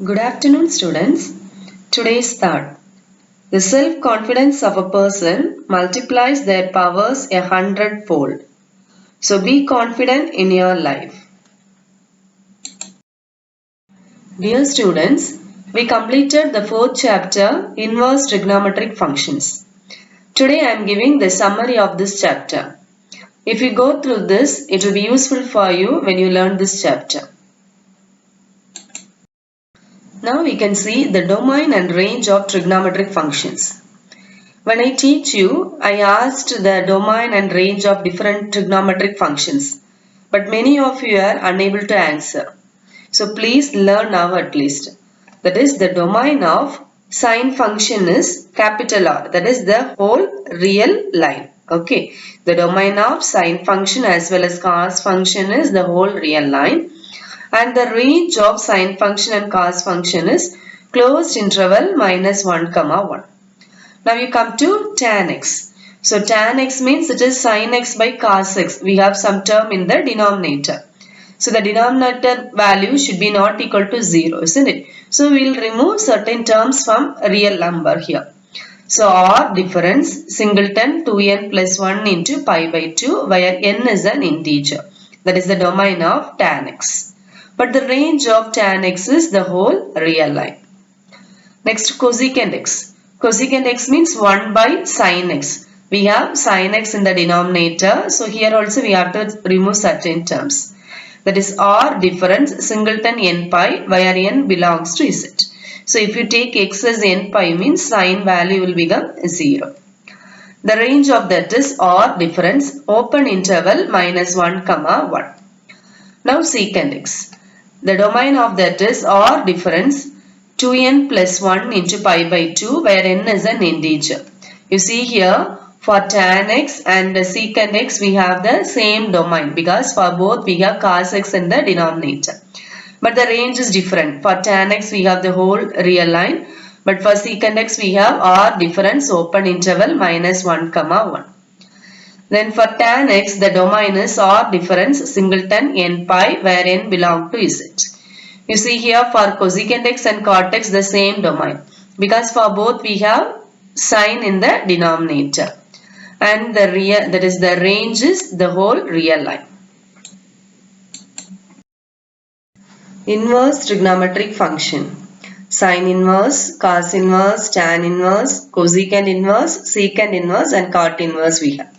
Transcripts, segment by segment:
Good afternoon, students. Today's thought. The self-confidence of a person multiplies their powers 100-fold. So be confident in your life. Dear students, we completed the fourth chapter, Inverse Trigonometric Functions. Today I am giving the summary of this chapter. If you go through this, it will be useful for you when you learn this chapter. Now we can see the domain and range of trigonometric functions. When I teach you, I asked the domain and range of different trigonometric functions, but many of you are unable to answer. So please learn now at least. That is, the domain of sine function is capital R, that is the whole real line. Okay, the domain of sine function as well as cos function is the whole real line, and the range of sine function and cos function is closed interval minus 1 comma 1. Now you come to tan x. So tan x means it is sin x by cos x. We have some term in the denominator. So the denominator value should be not equal to 0, isn't it? So we will remove certain terms from real number here. So R difference singleton 2n plus 1 into pi by 2 where n is an integer. That is the domain of tan x. But the range of tan x is the whole real line. Next, cosecant x. Cosecant x means 1 by sin x. We have sin x in the denominator. So here also we have to remove certain terms. That is R difference singleton n pi where n belongs to z. So if you take x as n pi means sin value will become 0. The range of that is R difference open interval minus 1 comma 1. Now secant x. The domain of that is R difference 2n plus 1 into pi by 2 where n is an integer. You see here for tan x and secant x we have the same domain because for both we have cos x in the denominator. But the range is different. For tan x we have the whole real line, but for secant x we have R difference open interval minus 1 comma 1. Then for tan x the domain is R difference singleton n pi where n belong to z. You see here for cosecant x and cot x the same domain because for both we have sine in the denominator, and the range is the whole real line. Inverse trigonometric function. Sine inverse, cos inverse, tan inverse, cosecant inverse, secant inverse and cot inverse we have.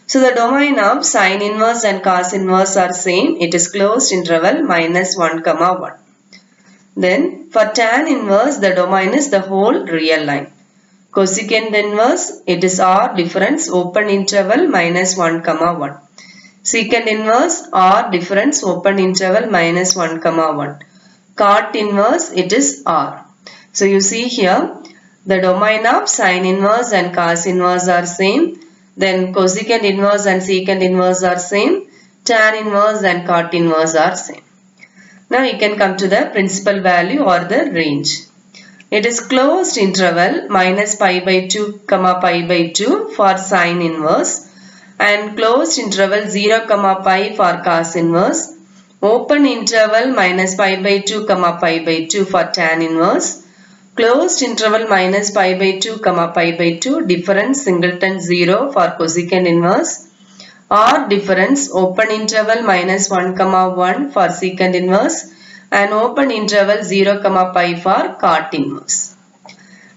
So the domain of sine inverse and cos inverse are same. It is closed interval minus 1 comma 1. Then for tan inverse the domain is the whole real line. Cosecant inverse it is R difference open interval minus 1 comma 1. Secant inverse R difference open interval minus 1 comma 1. Cot inverse it is R. So you see here the domain of sine inverse and cos inverse are same. Then cosecant inverse and secant inverse are same. Tan inverse and cot inverse are same. Now you can come to the principal value or the range. It is closed interval minus pi by 2 comma pi by 2 for sine inverse, and closed interval 0 comma pi for cos inverse. Open interval minus pi by 2 comma pi by 2 for tan inverse. Closed interval minus pi by 2 comma pi by 2 difference singleton 0 for cosecant inverse. R difference open interval minus 1 comma 1 for secant inverse and open interval 0 comma pi for cot inverse.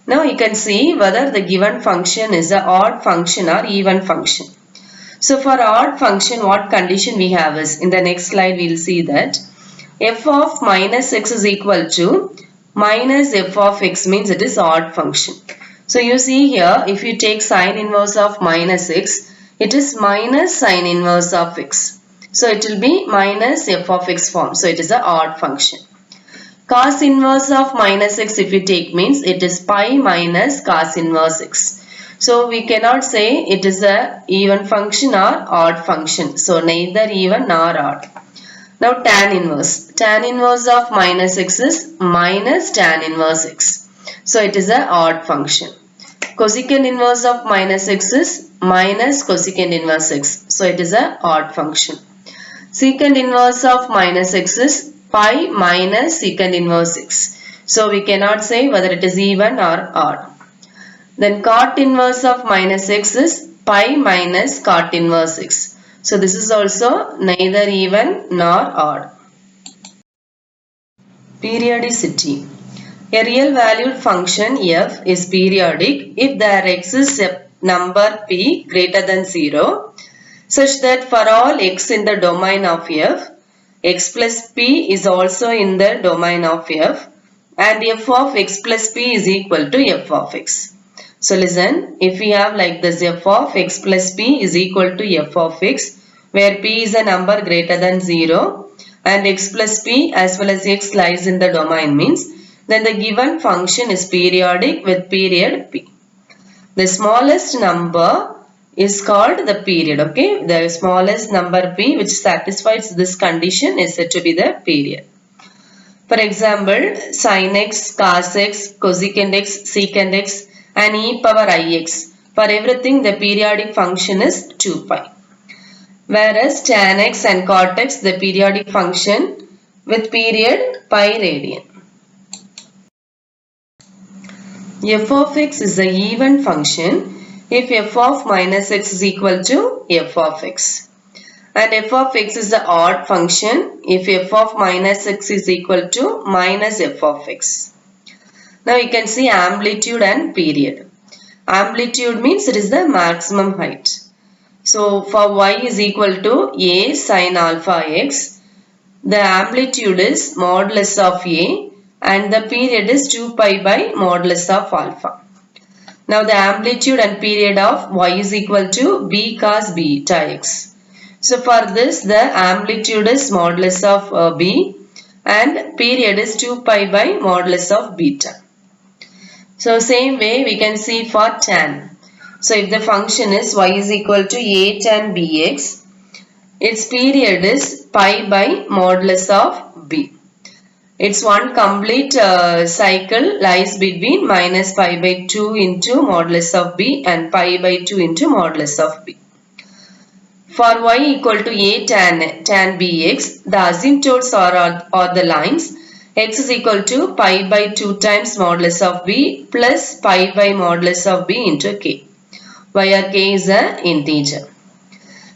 Now you can see whether the given function is an odd function or even function. So for odd function what condition we have is, in the next slide we will see that f of minus x is equal to minus f of x means it is odd function. So you see here if you take sine inverse of minus x, it is minus sine inverse of x. So it will be minus f of x form. So it is an odd function. Cos inverse of minus x if you take means it is pi minus cos inverse x. So we cannot say it is a even function or odd function. So neither even nor odd. Now tan inverse. Tan inverse of minus x is minus tan inverse x. So it is an odd function. Cosecant inverse of minus x is minus cosecant inverse x. So it is an odd function. Secant inverse of minus x is pi minus secant inverse x. So we cannot say whether it is even or odd. Then cot inverse of minus x is pi minus cot inverse x. So this is also neither even nor odd. Periodicity. A real valued function f is periodic if there exists a number p greater than 0 such that for all x in the domain of f, x plus p is also in the domain of f and f of x plus p is equal to f of x. So listen, if we have like this f of x plus p is equal to f of x where p is a number greater than 0 and x plus p as well as x lies in the domain means then the given function is periodic with period p. The smallest number is called the period. Okay, the smallest number p which satisfies this condition is said to be the period. For example, sin x, cos x, cosecant x, secant x and e power ix. For everything the periodic function is 2 pi. Whereas tan x and cot x the periodic function with period pi radian. F of x is an even function if f of minus x is equal to f of x. And f of x is the odd function if f of minus x is equal to minus f of x. Now you can see amplitude and period. Amplitude means it is the maximum height. So for y is equal to a sin alpha x, the amplitude is modulus of a and the period is 2 pi by modulus of alpha. Now the amplitude and period of y is equal to b cos beta x. So for this the amplitude is modulus of b and period is 2 pi by modulus of beta. So same way we can see for tan. So if the function is y is equal to a tan bx, its period is pi by modulus of b. Its one complete cycle lies between minus pi by 2 into modulus of b and pi by 2 into modulus of b. For y equal to a tan bx, the asymptotes are the lines x is equal to pi by 2 times modulus of b plus pi by modulus of b into k, where k is an integer.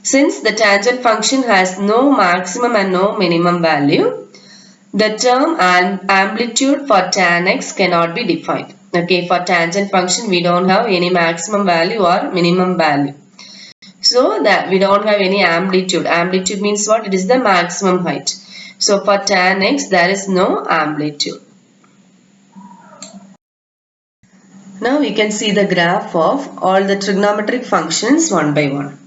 Since the tangent function has no maximum and no minimum value, the term amplitude for tan x cannot be defined. Okay, for tangent function we don't have any maximum value or minimum value. So that we don't have any amplitude. Amplitude means what? It is the maximum height. So for tan x there is no amplitude. Now we can see the graph of all the trigonometric functions one by one.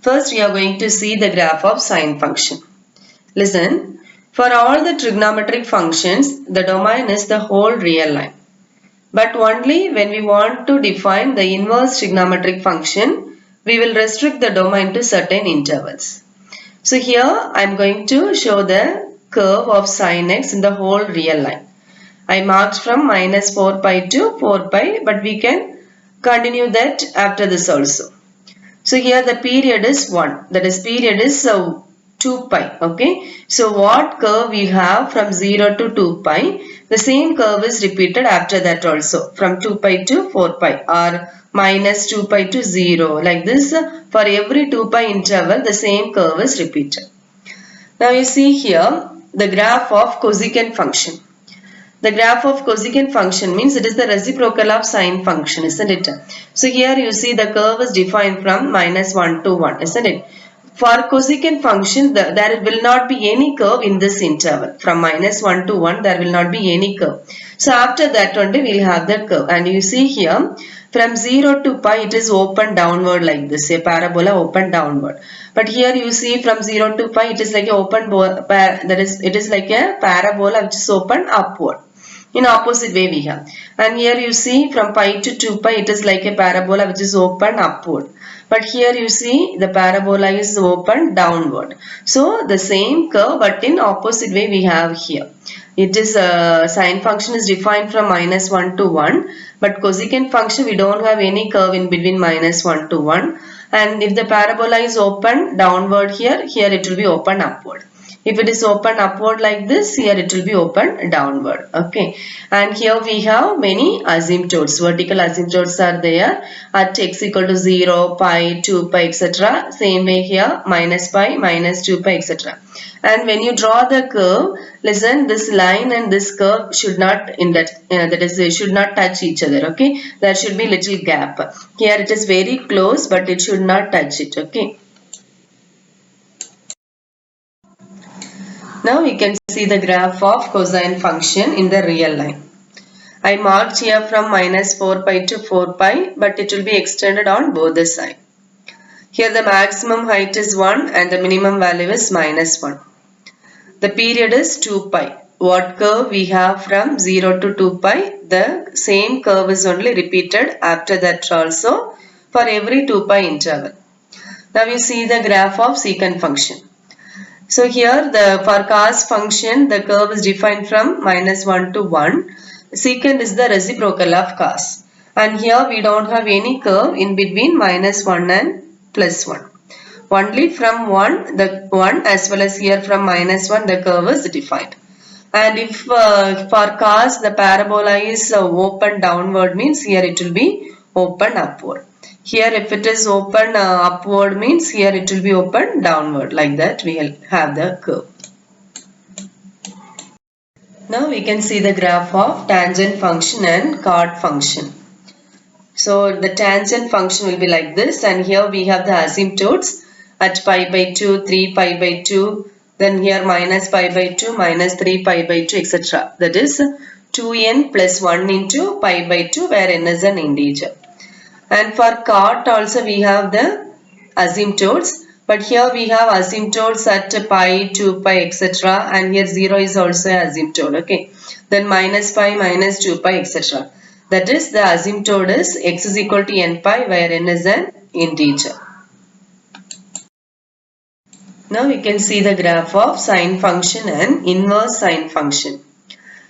First we are going to see the graph of sine function. Listen, for all the trigonometric functions the domain is the whole real line. But only when we want to define the inverse trigonometric function we will restrict the domain to certain intervals. So here I am going to show the curve of sin x in the whole real line. I marked from minus 4 pi to 4 pi, but we can continue that after this also. So here the period is 1, that is period is 2 pi. Okay. So what curve we have from 0 to 2 pi, the same curve is repeated after that also from 2 pi to 4 pi or minus 2 pi to 0. Like this for every 2 pi interval the same curve is repeated. Now you see here the graph of cosecant function. The graph of cosecant function means it is the reciprocal of sine function, isn't it? So here you see the curve is defined from minus 1 to 1, isn't it? For cosecant function there will not be any curve in this interval. From minus 1 to 1 there will not be any curve. So after that only we will have that curve. And you see here from 0 to pi it is open downward like this, a parabola open downward. But here you see from 0 to pi it is like a open it is like a parabola which is open upward. In opposite way we have. And here you see from pi to 2 pi it is like a parabola which is open upward. But here you see the parabola is open downward. So the same curve but in opposite way we have here. It is sine function is defined from minus 1 to 1. But cosecant function we don't have any curve in between minus 1 to 1. And if the parabola is open downward here it will be open upward. If it is open upward like this, here it will be open downward. Okay. And here we have many asymptotes. Vertical asymptotes are there at x equal to 0, pi, 2 pi, etc. Same way here, minus pi, minus 2 pi, etc. And when you draw the curve, listen, this line and this curve should not that is they should not touch each other. Okay. There should be little gap. Here it is very close, but it should not touch it. Okay. Now we can see the graph of cosine function in the real line. I marked here from minus 4 pi to 4 pi, but it will be extended on both the sides. Here the maximum height is 1 and the minimum value is minus 1. The period is 2 pi. What curve we have from 0 to 2 pi? The same curve is only repeated after that also for every 2 pi interval. Now you see the graph of secant function. So here for cos function the curve is defined from minus 1 to 1. Secant is the reciprocal of cos. And here we don't have any curve in between minus 1 and plus 1. Only from 1 as well as here from minus 1 the curve is defined. And if for cos the parabola is open downward means here it will be open upward. Here if it is open upward means here it will be open downward. Like that we will have the curve. Now we can see the graph of tangent function and cot function. So the tangent function will be like this, and here we have the asymptotes at pi by 2, 3 pi by 2, then here minus pi by 2, minus 3 pi by 2, etc. That is 2n plus 1 into pi by 2 where n is an integer. And for cot also we have the asymptotes, but here we have asymptotes at pi, 2 pi, etc. and here 0 is also asymptote. Okay. Then minus pi, minus 2 pi, etc. That is the asymptote is x is equal to n pi where n is an integer. Now we can see the graph of sine function and inverse sine function.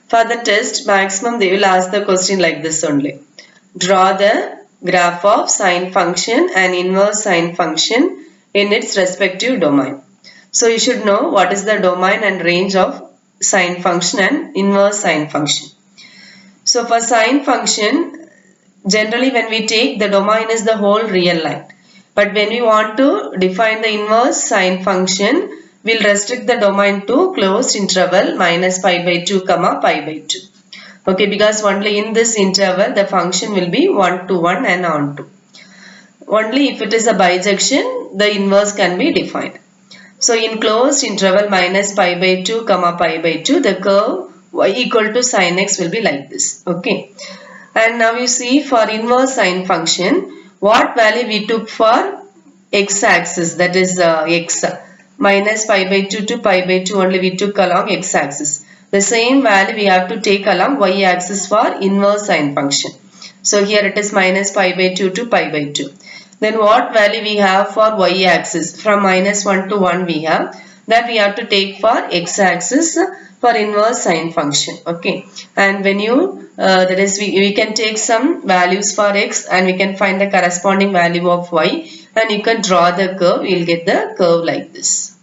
For the test maximum they will ask the question like this only. Draw the graph of sine function and inverse sine function in its respective domain. So you should know what is the domain and range of sine function and inverse sine function. So for sine function, generally when we take the domain is the whole real line. But when we want to define the inverse sine function, we'll restrict the domain to closed interval minus pi by 2 comma pi by 2. Okay, because only in this interval the function will be 1 to 1 and on to. Only if it is a bijection, the inverse can be defined. So in closed interval minus pi by 2 comma pi by 2, the curve y equal to sin x will be like this. Okay. And now you see for inverse sine function, what value we took for x-axis, that is x, minus pi by 2 to pi by 2 only we took along x-axis. The same value we have to take along y-axis for inverse sine function. So here it is minus pi by 2 to pi by 2. Then what value we have for y-axis? From minus 1 to 1 we have. That we have to take for x-axis for inverse sine function. Okay. And when you, that is we can take some values for x and we can find the corresponding value of y. And you can draw the curve. You will get the curve like this.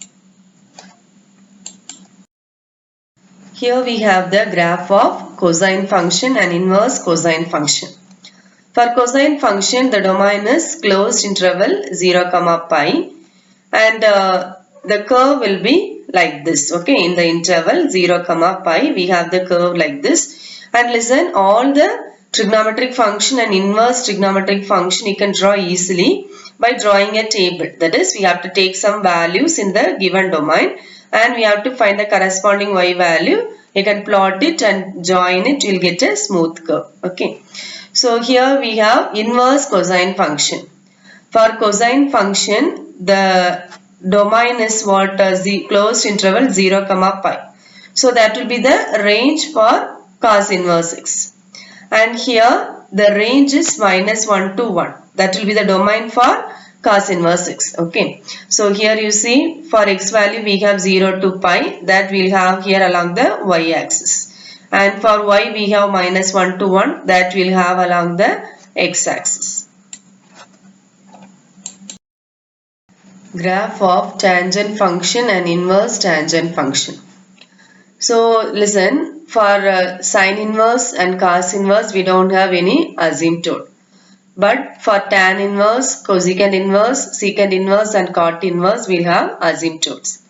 Here we have the graph of cosine function and inverse cosine function. For cosine function, the domain is closed interval 0 comma pi and the curve will be like this. Okay, in the interval 0 comma pi, we have the curve like this. And listen, all the trigonometric function and inverse trigonometric function you can draw easily by drawing a table. That is, we have to take some values in the given domain and we have to find the corresponding y value. You can plot it and join it, you will get a smooth curve. Okay. So here we have inverse cosine function. For cosine function, the domain is what? The closed interval 0 comma pi. So that will be the range for cos inverse x. And here the range is minus 1 to 1. That will be the domain for cos inverse x. Okay. So here you see for x value we have 0 to pi. That we will have here along the y axis. And for y we have minus 1 to 1. That we will have along the x axis. Graph of tangent function and inverse tangent function. So listen, for sine inverse and cos inverse, we don't have any asymptote. But for tan inverse, cosecant inverse, secant inverse and cot inverse, we have asymptotes.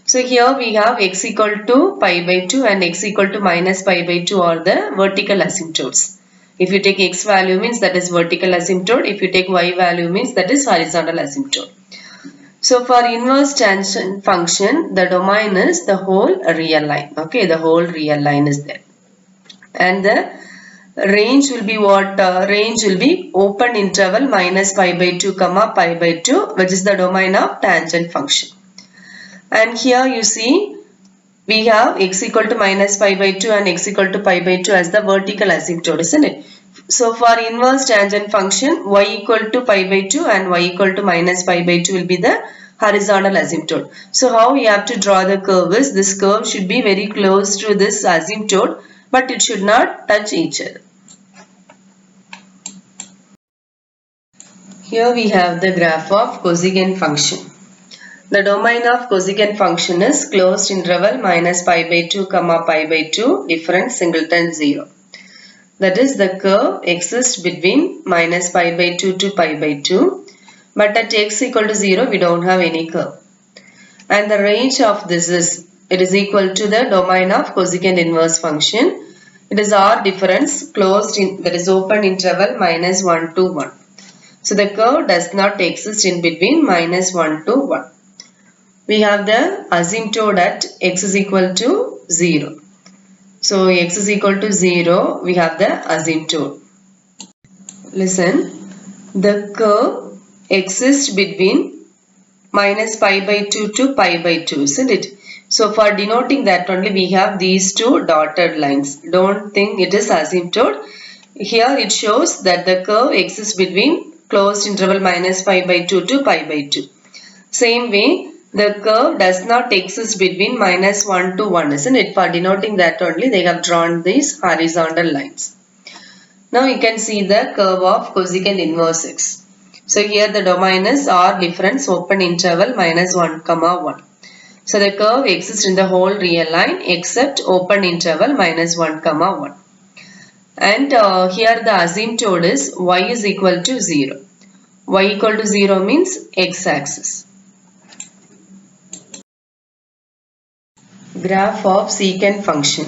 So here we have x equal to pi by 2 and x equal to minus pi by 2 are the vertical asymptotes. If you take x value means that is vertical asymptote. If you take y value means that is horizontal asymptote. So for inverse tangent function, the domain is the whole real line. Okay, the whole real line is there. And the range will be what? Range will be open interval minus pi by 2 comma pi by 2, which is the domain of tangent function. And here you see we have x equal to minus pi by 2 and x equal to pi by 2 as the vertical asymptote, isn't it? So for inverse tangent function, y equal to pi by 2 and y equal to minus pi by 2 will be the horizontal asymptote. So how we have to draw the curve is, this curve should be very close to this asymptote, but it should not touch each other. Here we have the graph of cosecant function. The domain of cosecant function is closed interval minus pi by 2 comma pi by 2 difference singleton 0. That is, the curve exists between minus pi by 2 to pi by 2, but at x equal to 0 we don't have any curve. And the range of this is, it is equal to the domain of cosecant inverse function. It is R difference closed in, that is open interval minus 1 to 1. So the curve does not exist in between minus 1 to 1. We have the asymptote at x is equal to 0. So x is equal to 0, we have the asymptote. Listen, the curve exists between minus pi by 2 to pi by 2, isn't it? So for denoting that only we have these two dotted lines. Don't think it is asymptote. Here it shows that the curve exists between closed interval minus pi by 2 to pi by 2. Same way, the curve does not exist between minus 1 to 1, isn't it? For denoting that only they have drawn these horizontal lines. Now you can see the curve of cosecant inverse x. So here the domain is R difference open interval minus 1 comma 1. So the curve exists in the whole real line except open interval minus 1 comma 1. And here the asymptote is y is equal to 0. Y equal to 0 means x-axis. Graph of secant function.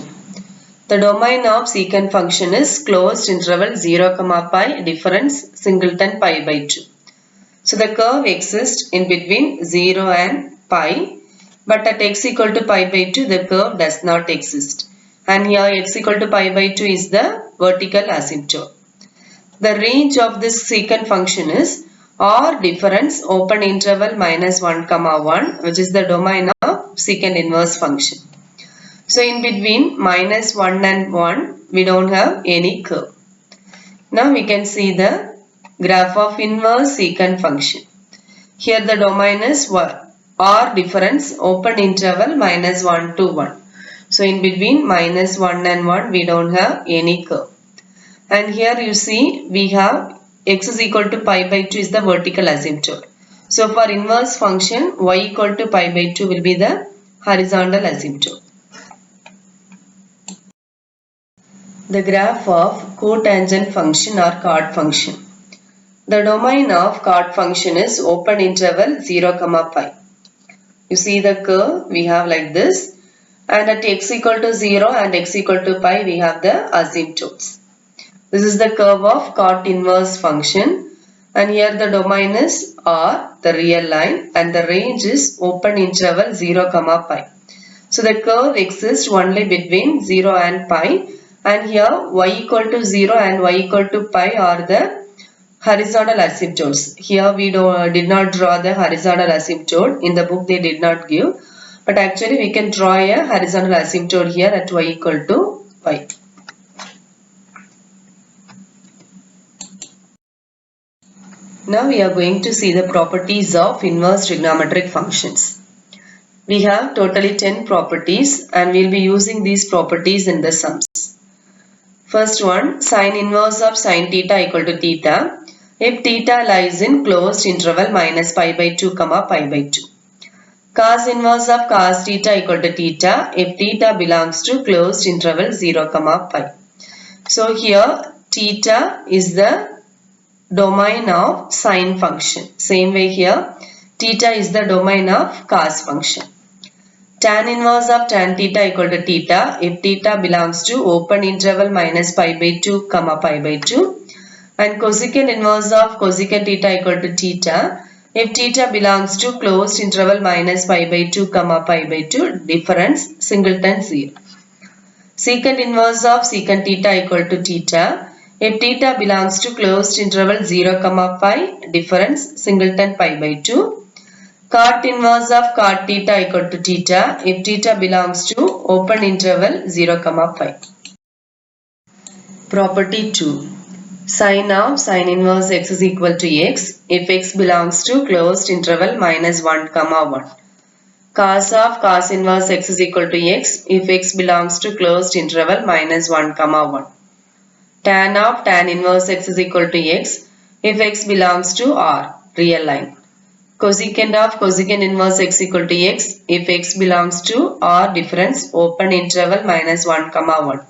The domain of secant function is closed interval 0 comma pi difference singleton pi by 2. So the curve exists in between 0 and pi, but at x equal to pi by 2 the curve does not exist. And here x equal to pi by 2 is the vertical asymptote. The range of this secant function is R difference open interval minus 1 comma 1, which is the domain of secant inverse function. So in between minus 1 and 1 we don't have any curve. Now we can see the graph of inverse secant function. Here the domain is R difference open interval minus 1 to 1. So in between minus 1 and 1 we don't have any curve. And here you see we have x is equal to pi by 2 is the vertical asymptote. So for inverse function y equal to pi by 2 will be the horizontal asymptote. The graph of cotangent function or chord function. The domain of chord function is open interval 0 comma pi. You see the curve we have like this, and at x equal to 0 and x equal to pi we have the asymptotes. This is the curve of chord inverse function, and here the domain is R, the real line, and the range is open interval 0 comma pi. So the curve exists only between 0 and pi, and here y equal to 0 and y equal to pi are the horizontal asymptotes. Here we did not draw the horizontal asymptote. In the book they did not give, but actually we can draw a horizontal asymptote here at y equal to pi. Now we are going to see the properties of inverse trigonometric functions. We have totally 10 properties and we will be using these properties in the sums. First one, sine inverse of sine theta equal to theta. if theta lies in closed interval minus pi by 2 comma pi by 2. Cos inverse of cos theta equal to theta if theta belongs to closed interval 0 comma pi. So here theta is the domain of sine function. Same way here theta is the domain of cos function. Tan inverse of tan theta equal to theta if theta belongs to open interval minus pi by 2 comma pi by 2, and cosecant inverse of cosecant theta equal to theta if theta belongs to closed interval minus pi by 2 comma pi by 2, difference singleton 0. Secant inverse of secant theta equal to theta if theta belongs to closed interval 0 comma pi, difference singleton pi by 2. Cot inverse of cot theta equal to theta if theta belongs to open interval 0 comma pi. Property 2. Sin of sin inverse x is equal to x if x belongs to closed interval minus 1 comma 1. Cos of cos inverse x is equal to x if x belongs to closed interval minus 1 comma 1. Tan of tan inverse x is equal to x if x belongs to R, real line. Cosecant of cosecant inverse x equal to x if x belongs to R, difference open interval minus 1 comma 1.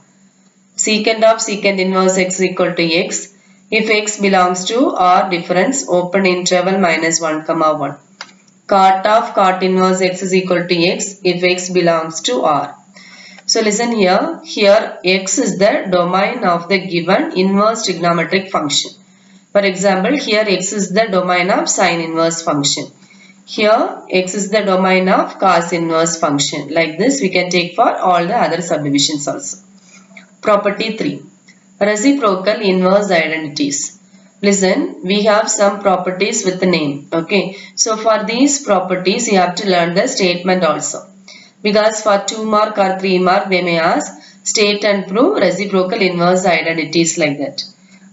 Secant of secant inverse x equal to x if x belongs to R, difference open interval minus 1 comma 1. Cot of cot inverse x is equal to x if x belongs to R. So listen here, x is the domain of the given inverse trigonometric function. For example, here x is the domain of sine inverse function. Here x is the domain of cos inverse function. Like this we can take for all the other subdivisions also. Property 3. Reciprocal inverse identities. Listen, we have some properties with the name. Okay. So for these properties you have to learn the statement also. Because for 2 mark or 3 mark they may ask state and prove reciprocal inverse identities like that.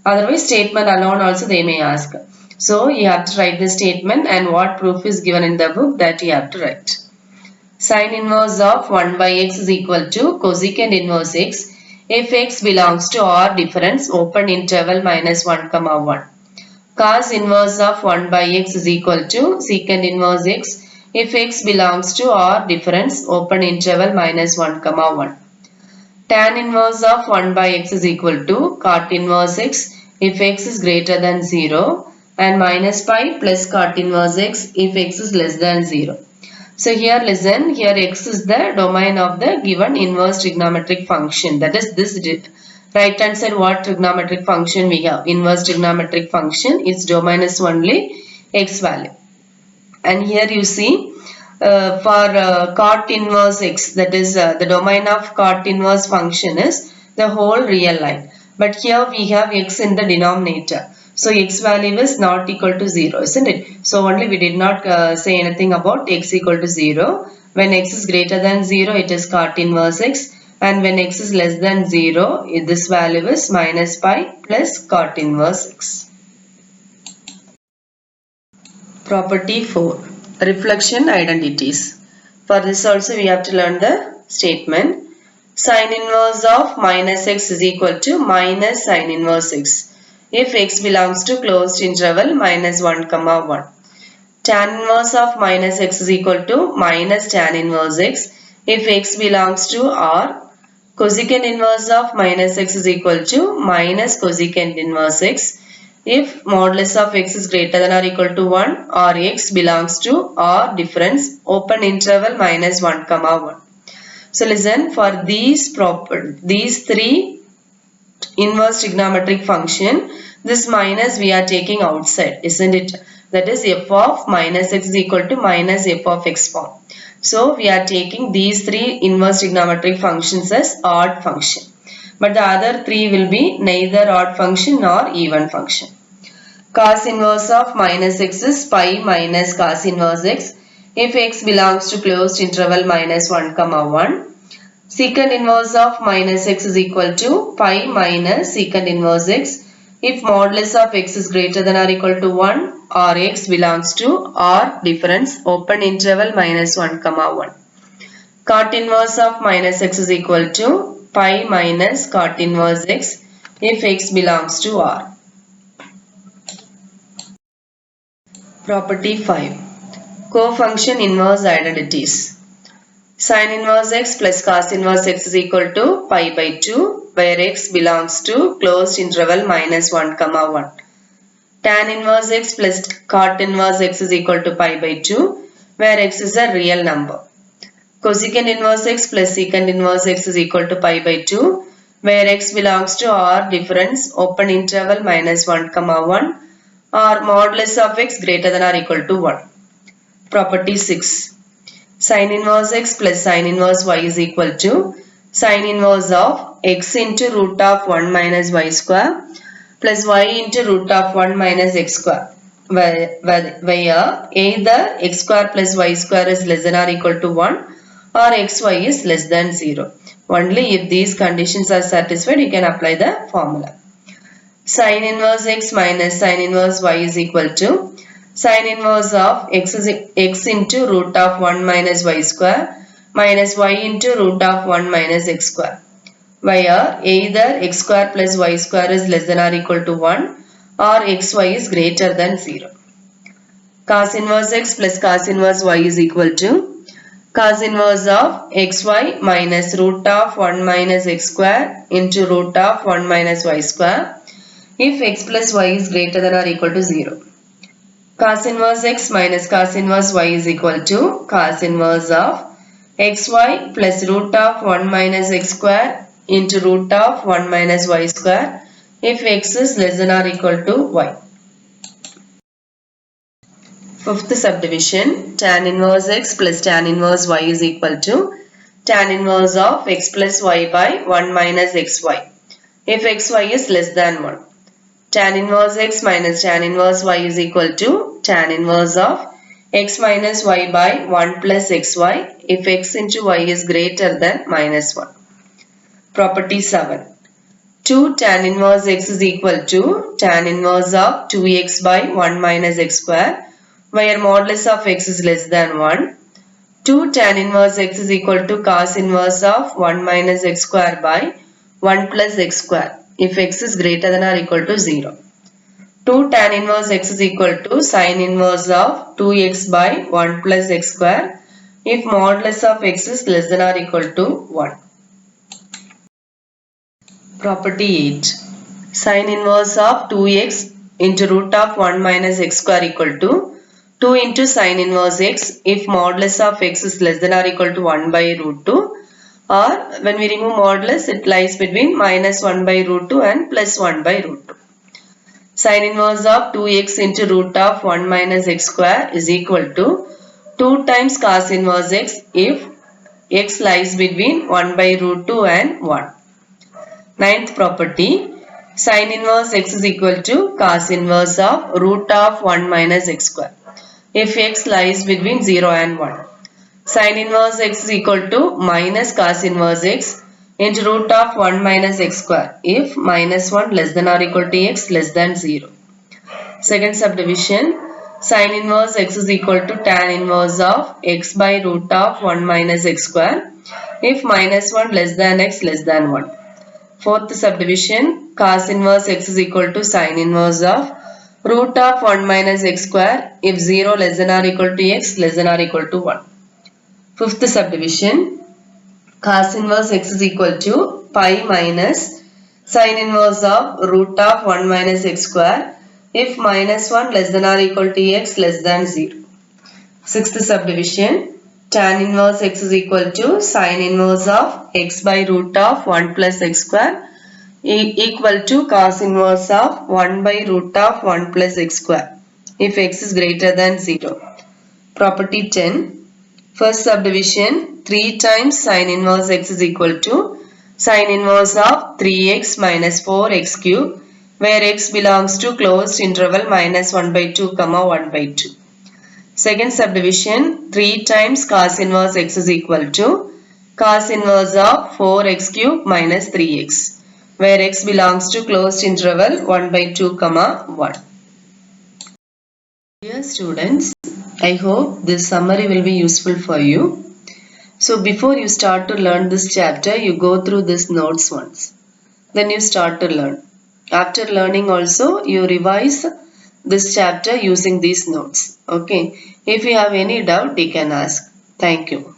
Otherwise statement alone also they may ask. So you have to write the statement and what proof is given in the book that you have to write. Sin inverse of 1 by x is equal to cosecant inverse x if x belongs to R, difference open interval minus 1 comma 1. Cos inverse of 1 by x is equal to secant inverse x if x belongs to R, difference open interval minus 1 comma 1. Tan inverse of 1 by x is equal to cot inverse x if x is greater than 0 and minus pi plus cot inverse x if x is less than 0. So here listen, here x is the domain of the given inverse trigonometric function. That is this right hand side what trigonometric function we have. Inverse trigonometric function, its domain is only x value. And here you see for cot inverse x, that is the domain of cot inverse function is the whole real line. But here we have x in the denominator. So x value is not equal to 0, isn't it? So only we did not say anything about x equal to 0. When x is greater than 0, it is cot inverse x. And when x is less than 0, this value is minus pi plus cot inverse x. Property 4. Reflection identities. For this also we have to learn the statement. Sin inverse of minus x is equal to minus sin inverse x if x belongs to closed interval minus 1 comma 1. Tan inverse of minus x is equal to minus tan inverse x if x belongs to R. Cosecant inverse of minus x is equal to minus cosecant inverse x if modulus of x is greater than or equal to 1 or x belongs to R, difference open interval minus 1 comma 1. So listen, for these three inverse trigonometric function, this minus we are taking outside, isn't it? That is f of minus x is equal to minus f of x form. So we are taking these three inverse trigonometric functions as odd function. But the other three will be neither odd function nor even function. Cos inverse of minus x is pi minus cos inverse x if x belongs to closed interval minus 1 comma 1. Secant inverse of minus x is equal to pi minus secant inverse x if modulus of x is greater than or equal to 1 or x belongs to R, difference open interval minus 1 comma 1. Cot inverse of minus x is equal to pi minus cot inverse x if x belongs to R. Property 5. Cofunction inverse identities. Sin inverse x plus cos inverse x is equal to pi by 2, where x belongs to closed interval minus 1 comma 1. Tan inverse x plus cot inverse x is equal to pi by 2, where x is a real number. Cosecant inverse x plus secant inverse x is equal to pi by 2, where x belongs to R difference open interval minus 1 comma 1 or modulus of x greater than or equal to 1. Property 6. Sin inverse x plus sin inverse y is equal to sin inverse of x into root of 1 minus y square plus y into root of 1 minus x square, where either x square plus y square is less than or equal to 1 or xy is less than 0. Only if these conditions are satisfied, you can apply the formula. Sin inverse x minus sin inverse y is equal to sin inverse of x into root of 1 minus y square minus y into root of 1 minus x square, where either x square plus y square is less than or equal to 1 or xy is greater than 0. Cos inverse x plus cos inverse y is equal to cos inverse of xy minus root of 1 minus x square into root of 1 minus y square if x plus y is greater than or equal to 0. Cos inverse x minus cos inverse y is equal to cos inverse of xy plus root of 1 minus x square into root of 1 minus y square if x is less than or equal to y. Fifth subdivision, tan inverse x plus tan inverse y is equal to tan inverse of x plus y by 1 minus xy if xy is less than 1. Tan inverse x minus tan inverse y is equal to tan inverse of x minus y by 1 plus xy if x into y is greater than minus 1. Property 7. 2 tan inverse x is equal to tan inverse of 2x by 1 minus x square, where modulus of x is less than 1. 2 tan inverse x is equal to cos inverse of 1 minus x square by 1 plus x square if x is greater than or equal to 0. 2 tan inverse x is equal to sin inverse of 2x by 1 plus x square if modulus of x is less than or equal to 1. Property 8. Sin inverse of 2x into root of 1 minus x square equal to 2 into sin inverse x if modulus of x is less than or equal to 1 by root 2, or when we remove modulus it lies between minus 1 by root 2 and plus 1 by root 2. Sin inverse of 2x into root of 1 minus x square is equal to 2 times cos inverse x if x lies between 1 by root 2 and 1. Ninth property, sin inverse x is equal to cos inverse of root of 1 minus x square if x lies between 0 and 1. Sin inverse x is equal to minus cos inverse x into root of 1 minus x square if minus 1 less than or equal to x less than 0. Second subdivision, sin inverse x is equal to tan inverse of x by root of 1 minus x square if minus 1 less than x less than 1. Fourth subdivision, cos inverse x is equal to sin inverse of root of 1 minus x square if 0 less than or equal to x less than or equal to 1. Fifth subdivision, cos inverse x is equal to pi minus sin inverse of root of 1 minus x square if minus 1 less than or equal to x less than 0. Sixth subdivision, tan inverse x is equal to sin inverse of x by root of 1 plus x square equal to cos inverse of 1 by root of 1 plus x square if x is greater than 0. Property 10. First subdivision, 3 times sin inverse x is equal to sin inverse of 3x minus 4x cube, where x belongs to closed interval minus 1 by 2 comma 1 by 2. Second subdivision, 3 times cos inverse x is equal to cos inverse of 4x cube minus 3x, where x belongs to closed interval 1 by 2 comma 1. Dear students, I hope this summary will be useful for you. So before you start to learn this chapter, you go through these notes once. Then you start to learn. After learning also, you revise this chapter using these notes. Okay. If you have any doubt, you can ask. Thank you.